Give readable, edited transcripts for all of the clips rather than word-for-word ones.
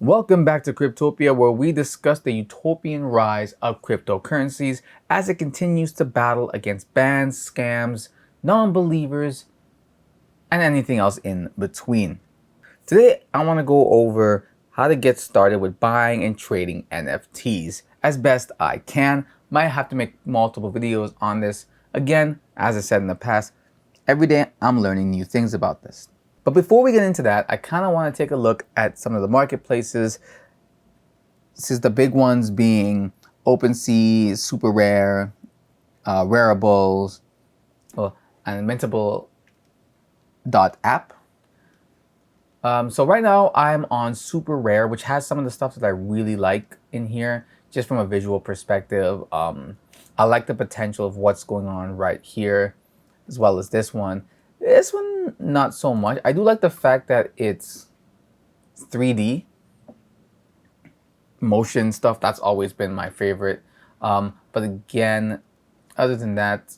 Welcome back to Cryptopia, where we discuss the utopian rise of cryptocurrencies as it continues to battle against bans, scams, non believers, and anything else in between. Today, I want to go over how to get started with buying and trading NFTs as best I can. Might have to make multiple videos on this. Again, as I said in the past, every day I'm learning new things about this. But before we get into that, I kind of want to take a look at some of the marketplaces. This is the big ones being OpenSea, Super Rare, Rareables, and Mintable.app. So right now I'm on Super Rare, which has some of the stuff that I really like in here, just from a visual perspective. I like the potential of what's going on right here, as well as this one. This one, not so much. I do like the fact that it's 3D motion stuff. That's always been my favorite. But again, other than that,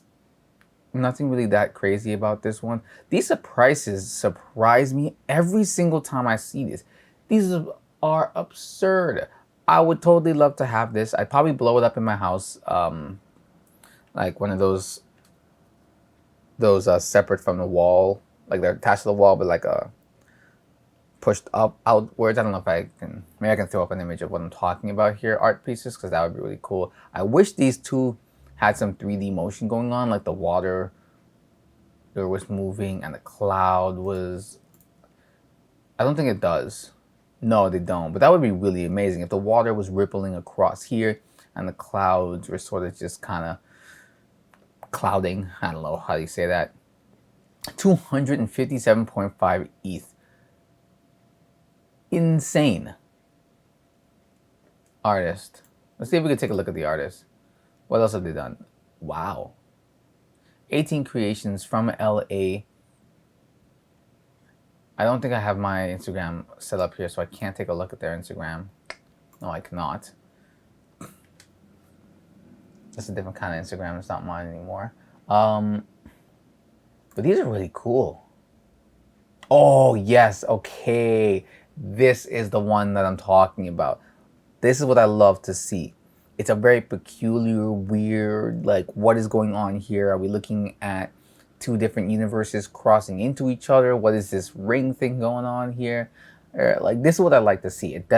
nothing really that crazy about this one. These prices surprise me every single time I see this. These are absurd. I would totally love to have this. I'd probably blow it up in my house, like one of those separate from the wall, like they're attached to the wall, but like pushed up outwards. I don't know if maybe I can throw up an image of what I'm talking about here, art pieces, because that would be really cool. I wish these two had some 3D motion going on, like the water there was moving and the cloud was, I don't think it does. No, they don't, but that would be really amazing if the water was rippling across here and the clouds were sort of just kind of clouding. I don't know how you say that. 257.5 ETH. Insane. Artist. Let's see if we can take a look at the artist. What else have they done? Wow. 18 creations from LA. I don't think I have my Instagram set up here, so I can't take a look at their Instagram. No, I cannot. That's a different kind of Instagram. It's not mine anymore. But these are really cool. Oh, yes. Okay. This is the one that I'm talking about. This is what I love to see. It's a very peculiar, weird, like, what is going on here? Are we looking at two different universes crossing into each other? What is this ring thing going on here? Like, this is what I like to see. It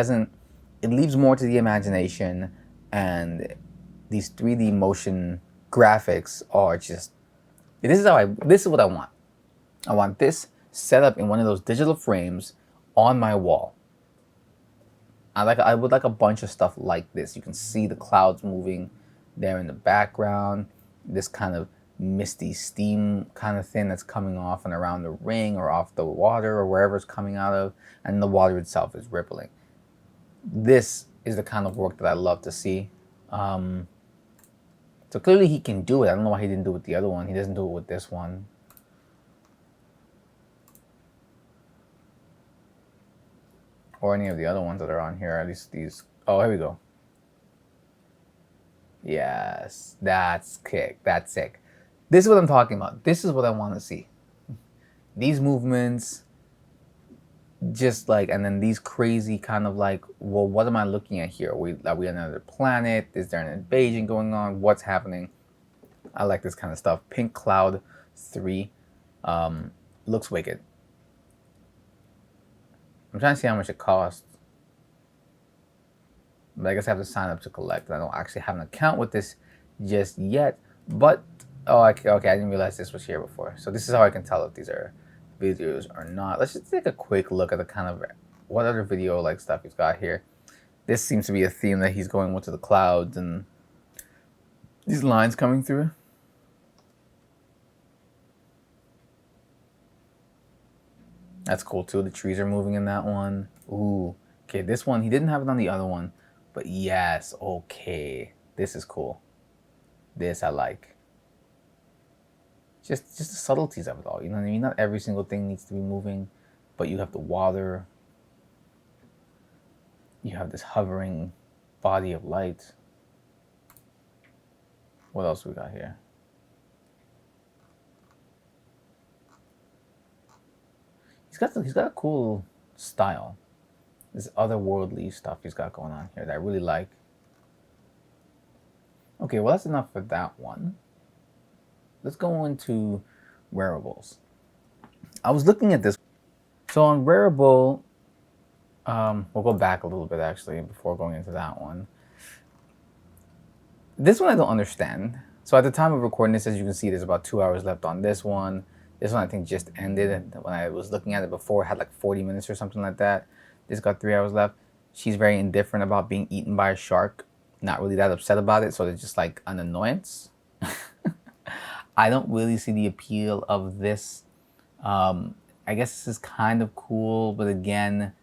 leaves more to the imagination, and these 3D motion graphics are just, this is what I want. I want this set up in one of those digital frames on my wall. I would like a bunch of stuff like this. You can see the clouds moving there in the background. This kind of misty steam kind of thing that's coming off and around the ring or off the water or wherever it's coming out of, and the water itself is rippling. This is the kind of work that I love to see. So clearly he can do it. I don't know why he didn't do it with the other one. He doesn't do it with this one. Or any of the other ones that are on here, at least these. Oh, here we go. Yes, that's sick. That's sick. This is what I'm talking about. This is what I want to see. These movements, just like, and then these crazy kind of like, well, what am I looking at here? Are we on another planet? Is there an invasion going on? What's happening? I like this kind of stuff. Pink Cloud 3 looks wicked. I'm trying to see how much it costs. But I guess I have to sign up to collect. I don't actually have an account with this just yet. But, okay, I didn't realize this was here before. So this is how I can tell if these are videos or not. Let's just take a quick look at the kind of, what other video like stuff he's got here. This seems to be a theme that he's going with, to the clouds and these lines coming through. That's cool too. The trees are moving in that one. Ooh. Okay, this one, he didn't have it on the other one. But yes, okay. This is cool. This I like. Just the subtleties of it all. You know what I mean? Not every single thing needs to be moving, but you have the water. You have this hovering body of light. What else we got here? He's got a cool style. this otherworldly stuff he's got going on here that I really like. Okay, well, that's enough for that one. Let's go into wearables. I was looking at this. So on wearable, we'll go back a little bit actually before going into that one. This one I don't understand. So at the time of recording this, as you can see, there's about 2 hours left on this one. This one I think just ended. And when I was looking at it before, it had like 40 minutes or something like that. This got 3 hours left. She's very indifferent about being eaten by a shark. Not really that upset about it. So it's just like an annoyance. I don't really see the appeal of this. I guess this is kind of cool, but again,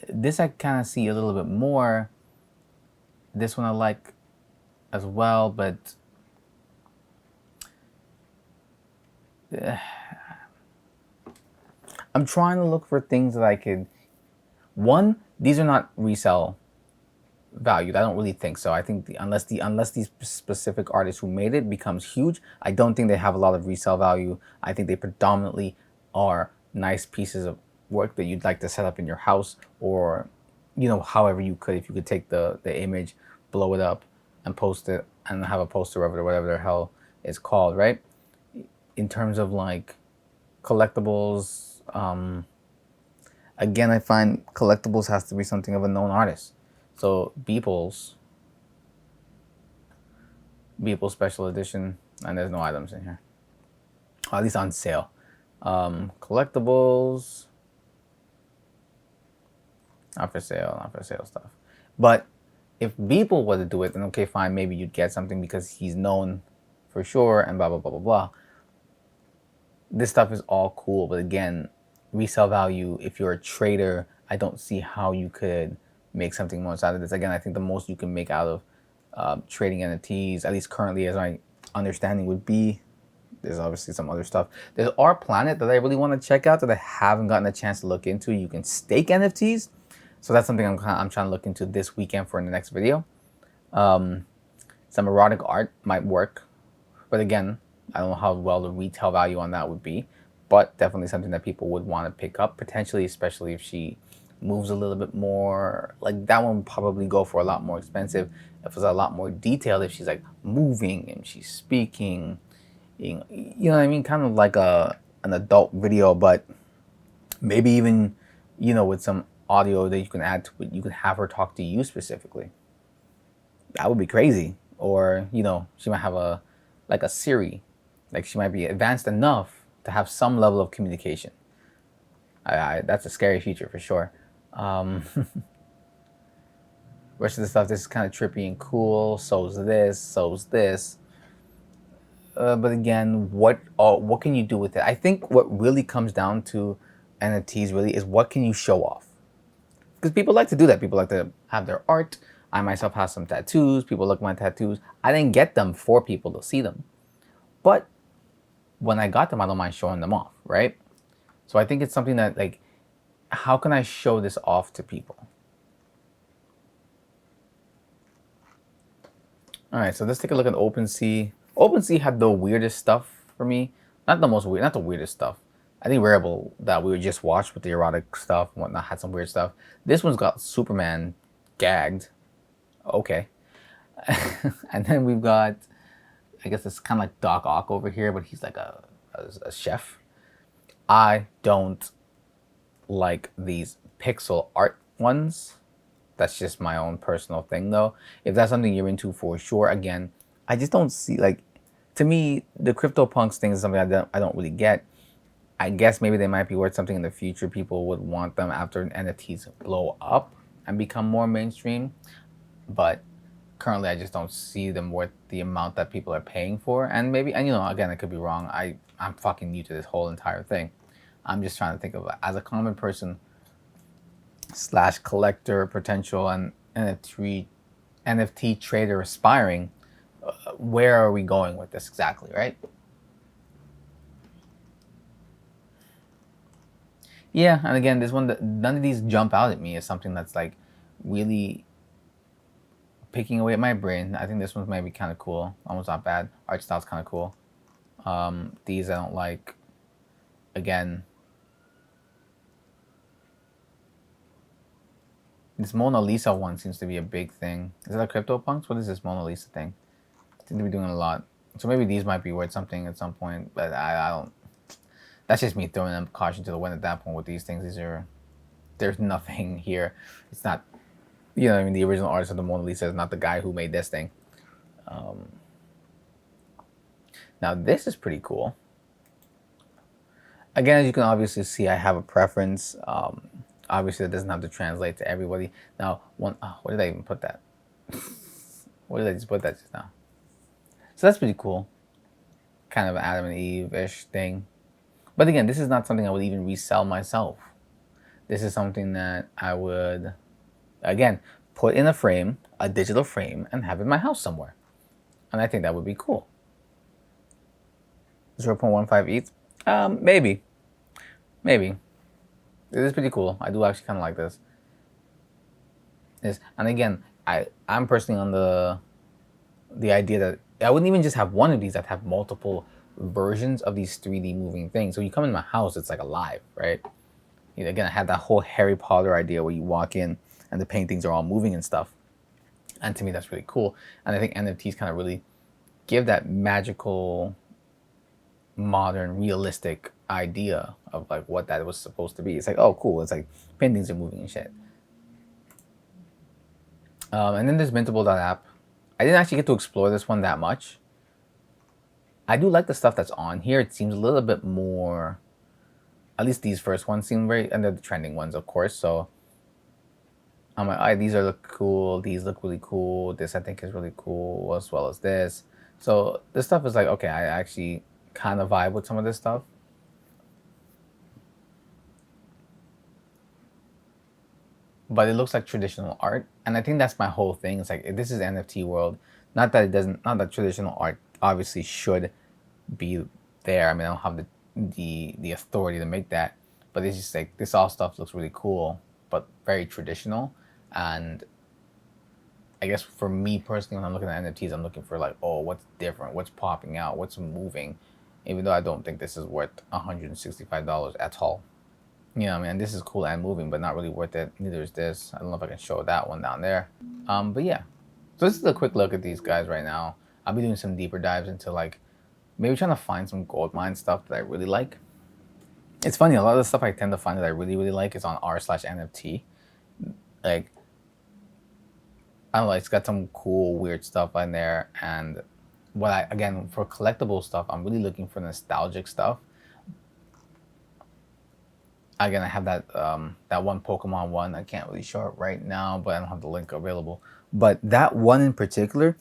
this I kind of see a little bit more. This one I like as well, but I'm trying to look for things that I could. One, these are not resale valued. I don't really think so. I think unless these specific artists who made it becomes huge, I don't think they have a lot of resale value. I think they predominantly are nice pieces of work that you'd like to set up in your house, or however you could. If you could take the image, blow it up, and post it, and have a poster of it, or whatever the hell it's called, right? In terms of like collectibles, again, I find collectibles has to be something of a known artist. So Beeple's special edition, and there's no items in here, or at least on sale. Collectibles, not for sale stuff. But if Beeple were to do it, then okay, fine, maybe you'd get something because he's known for sure, and blah blah blah blah blah. This stuff is all cool, but again, resale value, if you're a trader, I don't see how you could make something more out of this. Again, I think the most you can make out of trading NFTs, at least currently as my understanding would be, there's obviously some other stuff. There's our planet that I really want to check out that I haven't gotten a chance to look into. You can stake NFTs. So that's something I'm trying to look into this weekend for in the next video. Some erotic art might work, but again, I don't know how well the retail value on that would be, but definitely something that people would want to pick up, potentially, especially if she moves a little bit more. Like that one would probably go for a lot more expensive if it's a lot more detailed, if she's like moving and she's speaking, you know what I mean? Kind of like an adult video, but maybe even, with some audio that you can add to it, you can have her talk to you specifically. That would be crazy. Or, she might have a Siri. Like she might be advanced enough to have some level of communication. That's a scary future for sure. Rest of the stuff, this is kind of trippy and cool. So's this. But again, what can you do with it? I think what really comes down to NFTs really is what can you show off? Because people like to do that. People like to have their art. I myself have some tattoos. People look at my tattoos. I didn't get them for people to see them. But when I got them, I don't mind showing them off, right? So I think it's something that, like, how can I show this off to people? All right, so let's take a look at OpenSea. OpenSea had the weirdest stuff for me. Not the weirdest stuff. I think Wearable that we just watched with the erotic stuff and whatnot had some weird stuff. This one's got Superman gagged. Okay. And then we've got, I guess it's kind of like Doc Ock over here, but he's like a chef. I don't like these pixel art ones. That's just my own personal thing though. If that's something you're into, for sure. Again, I just don't see, like, to me, the CryptoPunks thing is something I don't really get. I guess maybe they might be worth something in the future. People would want them after NFTs blow up and become more mainstream. But currently I just don't see them worth the amount that people are paying for. And maybe, and again, I could be wrong. I'm fucking new to this whole entire thing. I'm just trying to think of, as a common person / collector potential and NFT trader aspiring, where are we going with this exactly, right? Yeah, and again, this one, none of these jump out at me as something that's like really picking away at my brain. I think this one might be kind of cool. Almost not bad. Art style's kind of cool. These I don't like. Again, This Mona Lisa one seems to be a big thing. Is that a CryptoPunks? What is this Mona Lisa thing? Seem to be doing a lot. So maybe these might be worth something at some point, but I don't. That's just me throwing them caution to the wind at that point with these things. There's nothing here. It's not, you know what I mean? The original artist of the Mona Lisa is not the guy who made this thing. Now this is pretty cool. Again, as you can obviously see, I have a preference. Obviously, that doesn't have to translate to everybody. Now, where did I even put that? Where did I just put that just now? So that's pretty cool. Kind of Adam and Eve-ish thing. But again, this is not something I would even resell myself. This is something that I would, again, put in a frame, a digital frame, and have in my house somewhere. And I think that would be cool. 0.15 ETH? Maybe. Maybe. It is pretty cool. I do actually kind of like this. And again, I'm personally on the idea that I wouldn't even just have one of these. I'd have multiple versions of these 3D moving things. So you come in my house, it's like alive, right? You know, again, I had that whole Harry Potter idea where you walk in and the paintings are all moving and stuff. And to me, that's really cool. And I think NFTs kind of really give that magical, modern, realistic idea of like what that was supposed to be. It's like, oh, cool. It's like paintings are moving and shit. And then there's Mintable.app. I didn't actually get to explore this one that much. I do like the stuff that's on here. It seems a little bit more, at least these first ones seem very, and they're the trending ones, of course. So I'm like, all right, these are look cool. These look really cool. This I think is really cool, as well as this. So this stuff is like, okay, I actually kind of vibe with some of this stuff. But it looks like traditional art, and I think that's my whole thing. It's like, this is NFT world. Not that it doesn't, not that traditional art obviously should be there. I mean, I don't have the authority to make that, but it's just like this all stuff looks really cool, but very traditional. And I guess for me personally, when I'm looking at NFTs, I'm looking for like, oh, what's different, what's popping out, what's moving. Even though I don't think this is worth $165 at all. You know, I mean, this is cool and moving, but not really worth it. Neither is this. I don't know if I can show that one down there. But yeah. So this is a quick look at these guys right now. I'll be doing some deeper dives into like, maybe trying to find some gold mine stuff that I really like. It's funny, a lot of the stuff I tend to find that I really, really like is on r/NFT. Like, I don't know, it's got some cool, weird stuff in there. And again, for collectible stuff, I'm really looking for nostalgic stuff. Again, I have that that one Pokemon one. I can't really show it right now, but I don't have the link available. But that one in particular,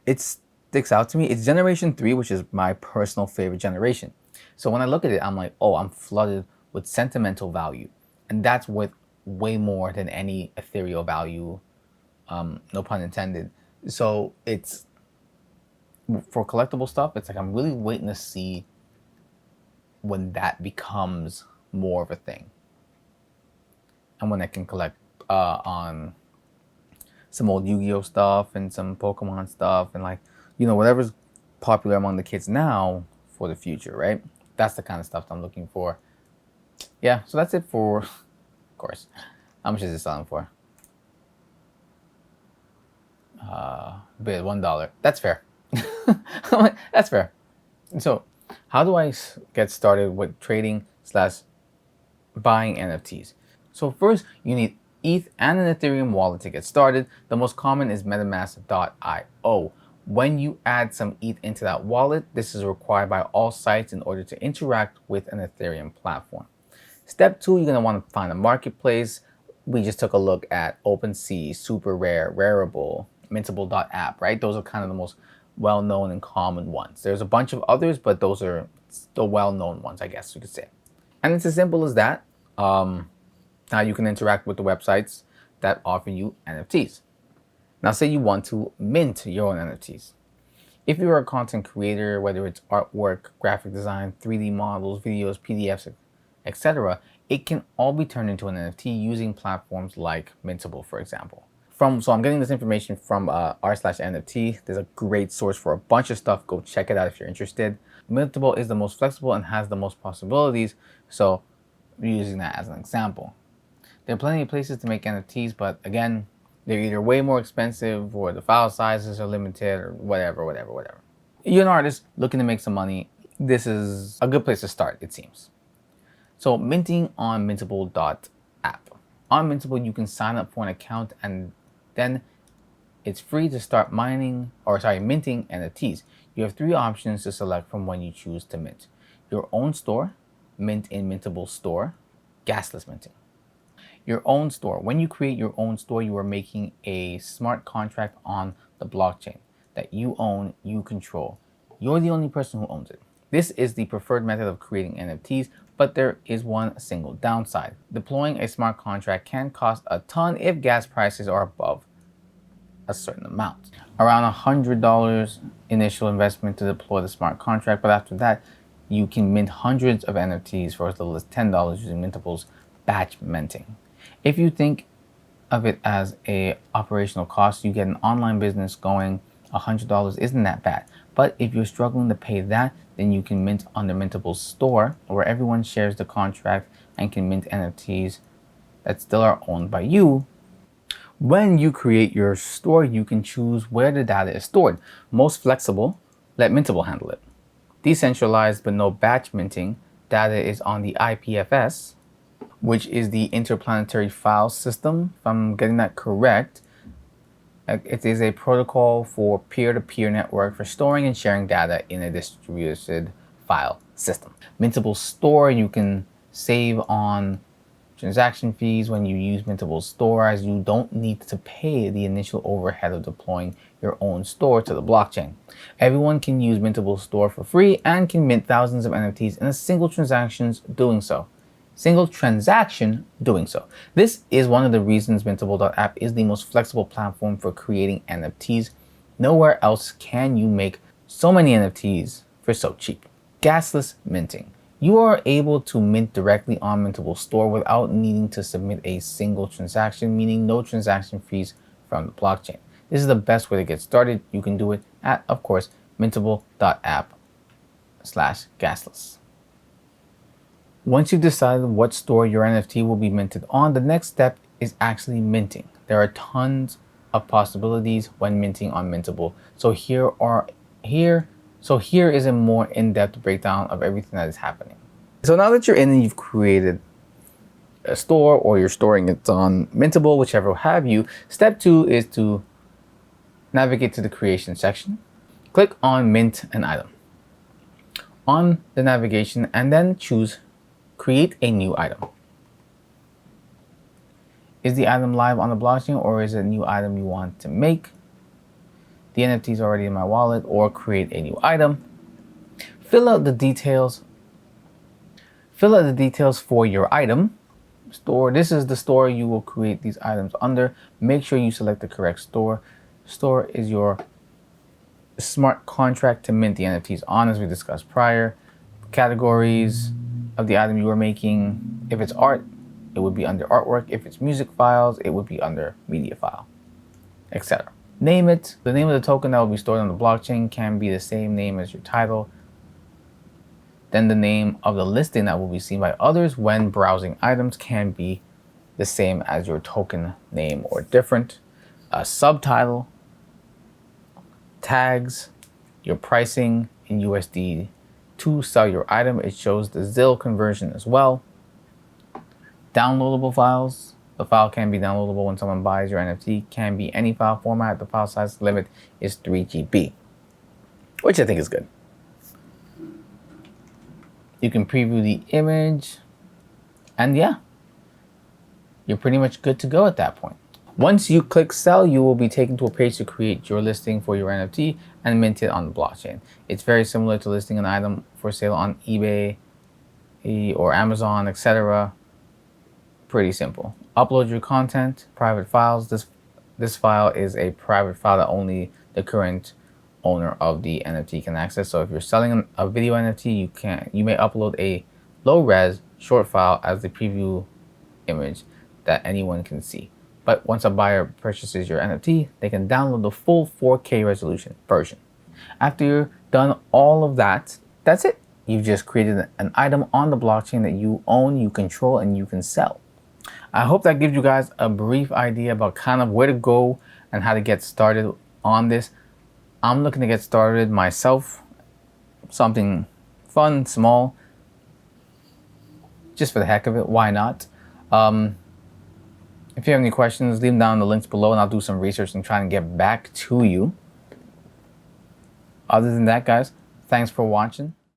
it sticks out to me. It's Generation 3, which is my personal favorite generation. So when I look at it, I'm like, oh, I'm flooded with sentimental value. And that's worth way more than any ethereal value, no pun intended. So it's, for collectible stuff, it's like I'm really waiting to see when that becomes more of a thing, and when I can collect on some old Yu-Gi-Oh stuff and some Pokemon stuff, and like, you know, whatever's popular among the kids now for the future, right? That's the kind of stuff I'm looking for. Yeah, so that's it for, of course. How much is it selling for? Bid $1. That's fair. That's fair. So how do I get started with trading / buying NFTs? So first, you need ETH and an Ethereum wallet to get started. The most common is metamask.io. When you add some ETH into that wallet, this is required by all sites in order to interact with an Ethereum platform. Step 2, you're going to want to find a marketplace. We just took a look at OpenSea, Super Rare, Rarible, Mintable.app, right? Those are kind of the most well-known and common ones. There's a bunch of others, but those are the well-known ones, I guess you could say. And it's as simple as that. Now you can interact with the websites that offer you NFTs. Now say you want to mint your own NFTs. If you're a content creator, whether it's artwork, graphic design, 3D models, videos, PDFs, etc., it can all be turned into an NFT using platforms like Mintable, for example. So I'm getting this information from r/NFT. There's a great source for a bunch of stuff. Go check it out if you're interested. Mintable is the most flexible and has the most possibilities, so we're using that as an example. There are plenty of places to make NFTs, but again, they're either way more expensive or the file sizes are limited or whatever. You're an artist looking to make some money. This is a good place to start, it seems. So minting on Mintable.app. On Mintable, you can sign up for an account and then it's free to start minting NFTs. You have 3 options to select from when you choose to mint. Your own store, mint in Mintable store, gasless minting. Your own store. When you create your own store, you are making a smart contract on the blockchain that you own, you control. You're the only person who owns it. This is the preferred method of creating NFTs, but there is one single downside. Deploying a smart contract can cost a ton if gas prices are above a certain amount. Around $100 initial investment to deploy the smart contract, but after that, you can mint hundreds of NFTs for as little as $10 using Mintable's batch minting. If you think of it as a operational cost, you get an online business going, $100 isn't that bad. But if you're struggling to pay that, then you can mint on the Mintable store, where everyone shares the contract and can mint NFTs that still are owned by you. When you create your store, you can choose where the data is stored. Most flexible, let Mintable handle it. Decentralized but no batch minting, data is on the IPFS, which is the Interplanetary File System, if I'm getting that correct. It is a protocol for peer-to-peer network for storing and sharing data in a distributed file system. Mintable Store, you can save on transaction fees when you use Mintable Store, as you don't need to pay the initial overhead of deploying your own store to the blockchain. Everyone can use Mintable Store for free and can mint thousands of NFTs in a single transaction doing so. This is one of the reasons Mintable.app is the most flexible platform for creating NFTs. Nowhere else can you make so many NFTs for so cheap. Gasless minting. You are able to mint directly on Mintable Store without needing to submit a single transaction, meaning no transaction fees from the blockchain. This is the best way to get started. You can do it at, of course, mintable.app/gasless. Once you've decided what store your NFT will be minted on, the next step is actually minting. There are tons of possibilities when minting on Mintable. So here is a more in-depth breakdown of everything that is happening. So now that you're in and you've created a store, or you're storing it on Mintable, whichever have you, step 2 is to navigate to the creation section. Click on mint an item on the navigation and then choose create a new item. Is the item live on the blockchain, or is it a new item you want to make? The NFT is already in my wallet, or create a new item. Fill out the details for your item. Store. This is the store you will create these items under. Make sure you select the correct store. Store is your smart contract to mint the NFTs on, as we discussed prior. Categories of the item you are making. If it's art, it would be under artwork. If it's music files, it would be under media file, etc. Name it. The name of the token that will be stored on the blockchain can be the same name as your title. Then the name of the listing that will be seen by others when browsing items can be the same as your token name or different. A subtitle, tags, your pricing in USD to sell your item. It shows the ZIL conversion as well. Downloadable files. The file can be downloadable when someone buys your NFT. Can be any file format. The file size limit is 3 GB, which I think is good. You can preview the image, and yeah, you're pretty much good to go at that point. Once you click sell, you will be taken to a page to create your listing for your NFT and mint it on the blockchain. It's very similar to listing an item for sale on eBay or Amazon, etc. Pretty simple. Upload your content, private files. This file is a private file that only the current owner of the NFT can access. So if you're selling a video NFT, you may upload a low-res short file as the preview image that anyone can see. But once a buyer purchases your NFT, they can download the full 4K resolution version. After you're done all of that, that's it. You've just created an item on the blockchain that you own, you control, and you can sell. I hope that gives you guys a brief idea about kind of where to go and how to get started on this. I'm looking to get started myself, something fun, small, just for the heck of it. Why not? If you have any questions, leave them down in the links below and I'll do some research and try and get back to you. Other than that, guys, thanks for watching.